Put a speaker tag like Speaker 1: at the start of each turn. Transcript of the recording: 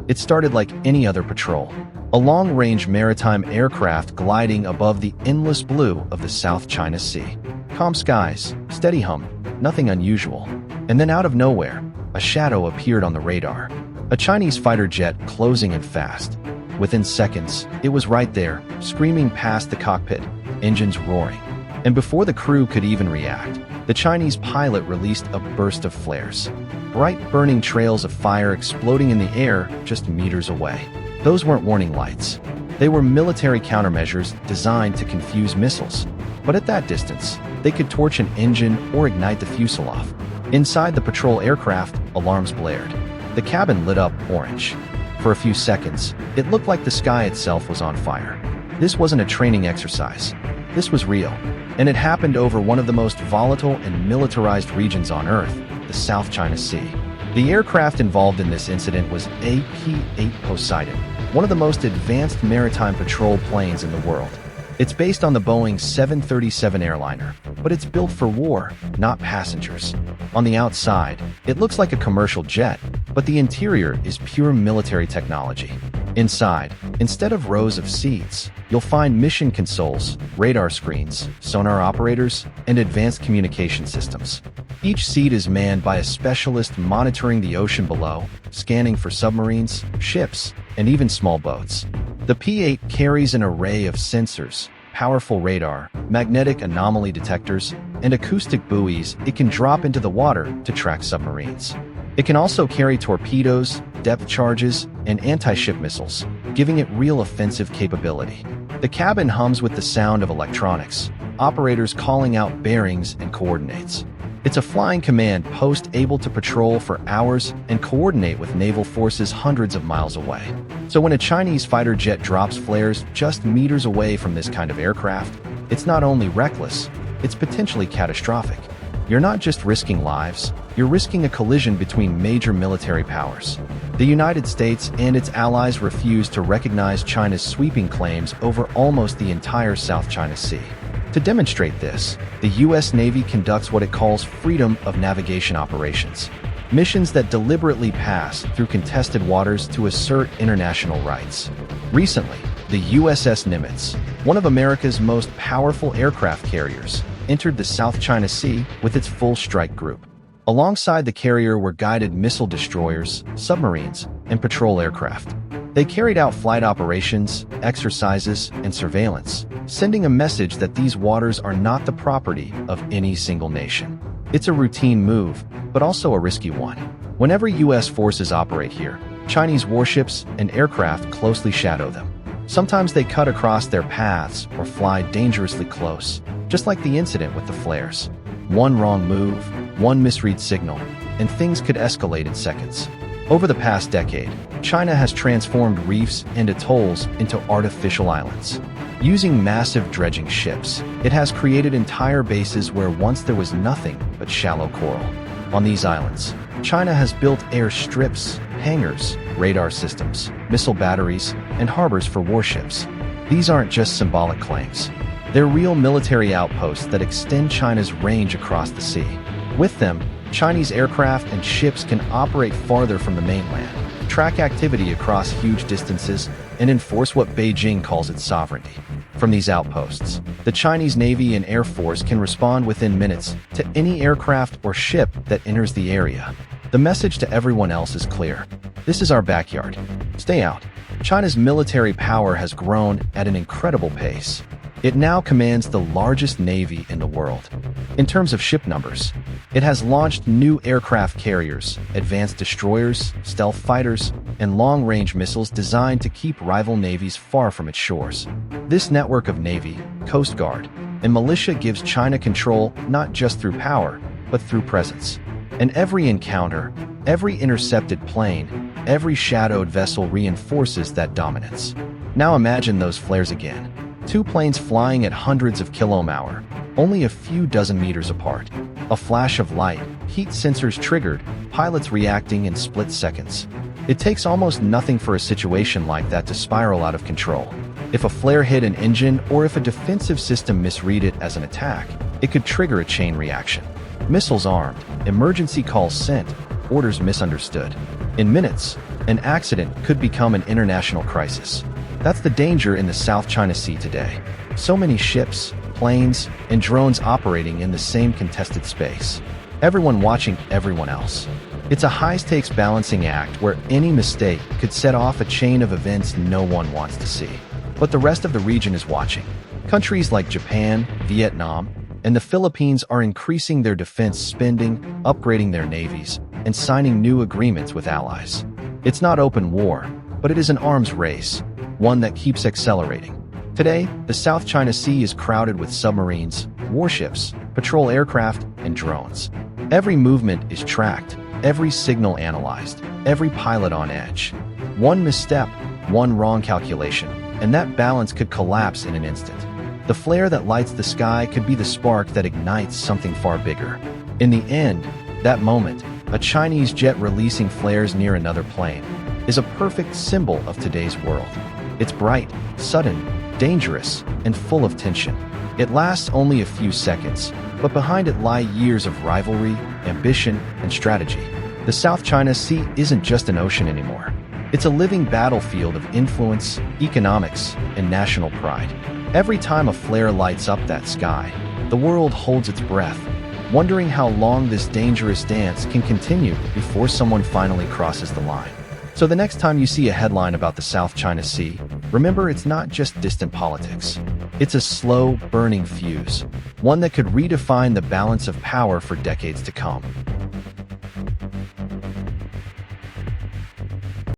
Speaker 1: It started like any other patrol. A long-range maritime aircraft gliding above the endless blue of the South China Sea. Calm skies, steady hum, nothing unusual. And then out of nowhere, a shadow appeared on the radar. A Chinese fighter jet closing in fast. Within seconds, it was right there, screaming past the cockpit, engines roaring. And before the crew could even react, the Chinese pilot released a burst of flares. Bright burning trails of fire exploding in the air just meters away. Those weren't warning lights. They were military countermeasures designed to confuse missiles. But at that distance, they could torch an engine or ignite the fuselage. Inside the patrol aircraft, alarms blared. The cabin lit up orange. For a few seconds, it looked like the sky itself was on fire. This wasn't a training exercise. This was real. And it happened over one of the most volatile and militarized regions on Earth, the South China Sea. The aircraft involved in this incident was AP-8 Poseidon, one of the most advanced maritime patrol planes in the world. It's based on the Boeing 737 airliner, but it's built for war, not passengers. On the outside, it looks like a commercial jet, but the interior is pure military technology. Inside, instead of rows of seats, you'll find mission consoles, radar screens, sonar operators, and advanced communication systems. Each seat is manned by a specialist monitoring the ocean below, scanning for submarines, ships, and even small boats. The P-8 carries an array of sensors, powerful radar, magnetic anomaly detectors, and acoustic buoys it can drop into the water to track submarines. It can also carry torpedoes, depth charges, and anti-ship missiles, giving it real offensive capability. The cabin hums with the sound of electronics, operators calling out bearings and coordinates. It's a flying command post able to patrol for hours and coordinate with naval forces hundreds of miles away. So when a Chinese fighter jet drops flares just meters away from this kind of aircraft, it's not only reckless, it's potentially catastrophic. You're not just risking lives, you're risking a collision between major military powers. The United States and its allies refuse to recognize China's sweeping claims over almost the entire South China Sea. To demonstrate this, the U.S. Navy conducts what it calls freedom of navigation operations, missions that deliberately pass through contested waters to assert international rights. Recently, the USS Nimitz, one of America's most powerful aircraft carriers, entered the South China Sea with its full strike group. Alongside the carrier were guided missile destroyers, submarines, and patrol aircraft. They carried out flight operations, exercises, and surveillance, sending a message that these waters are not the property of any single nation. It's a routine move, but also a risky one. Whenever U.S. forces operate here, Chinese warships and aircraft closely shadow them. Sometimes they cut across their paths or fly dangerously close, just like the incident with the flares. One wrong move, one misread signal, and things could escalate in seconds. Over the past decade, China has transformed reefs and atolls into artificial islands. Using massive dredging ships, it has created entire bases where once there was nothing but shallow coral. On these islands, China has built airstrips, hangars, radar systems, missile batteries, and harbors for warships. These aren't just symbolic claims. They're real military outposts that extend China's range across the sea. With them, Chinese aircraft and ships can operate farther from the mainland, track activity across huge distances, and enforce what Beijing calls its sovereignty. From these outposts, the Chinese Navy and Air Force can respond within minutes to any aircraft or ship that enters the area. The message to everyone else is clear. This is our backyard. Stay out. China's military power has grown at an incredible pace. It now commands the largest navy in the world. In terms of ship numbers, it has launched new aircraft carriers, advanced destroyers, stealth fighters, and long-range missiles designed to keep rival navies far from its shores. This network of Navy, Coast Guard, and militia gives China control not just through power, but through presence. And every encounter, every intercepted plane, every shadowed vessel reinforces that dominance. Now imagine those flares again. Two planes flying at hundreds of km/h, only a few dozen meters apart. A flash of light, heat sensors triggered, pilots reacting in split seconds. It takes almost nothing for a situation like that to spiral out of control. If a flare hit an engine or if a defensive system misread it as an attack, it could trigger a chain reaction. Missiles armed, emergency calls sent, orders misunderstood. In minutes, An accident could become an international crisis. That's the danger in the South China Sea today. So many ships, planes, and drones operating in the same contested space. Everyone watching everyone else. It's a high-stakes balancing act where any mistake could set off a chain of events no one wants to see. But the rest of the region is watching. Countries like Japan, Vietnam, and the Philippines are increasing their defense spending, upgrading their navies, and signing new agreements with allies. It's not open war, but it is an arms race, one that keeps accelerating. Today, the South China Sea is crowded with submarines, warships, patrol aircraft, and drones. Every movement is tracked, every signal analyzed, every pilot on edge. One misstep, one wrong calculation, and that balance could collapse in an instant. The flare that lights the sky could be the spark that ignites something far bigger. In the end, that moment, a Chinese jet releasing flares near another plane, is a perfect symbol of today's world. It's bright, sudden, dangerous, and full of tension. It lasts only a few seconds, but behind it lie years of rivalry, ambition, and strategy. The South China Sea isn't just an ocean anymore. It's a living battlefield of influence, economics, and national pride. Every time a flare lights up that sky, the world holds its breath, wondering how long this dangerous dance can continue before someone finally crosses the line. So the next time you see a headline about the South China Sea, remember it's not just distant politics. It's a slow, burning fuse, one that could redefine the balance of power for decades to come.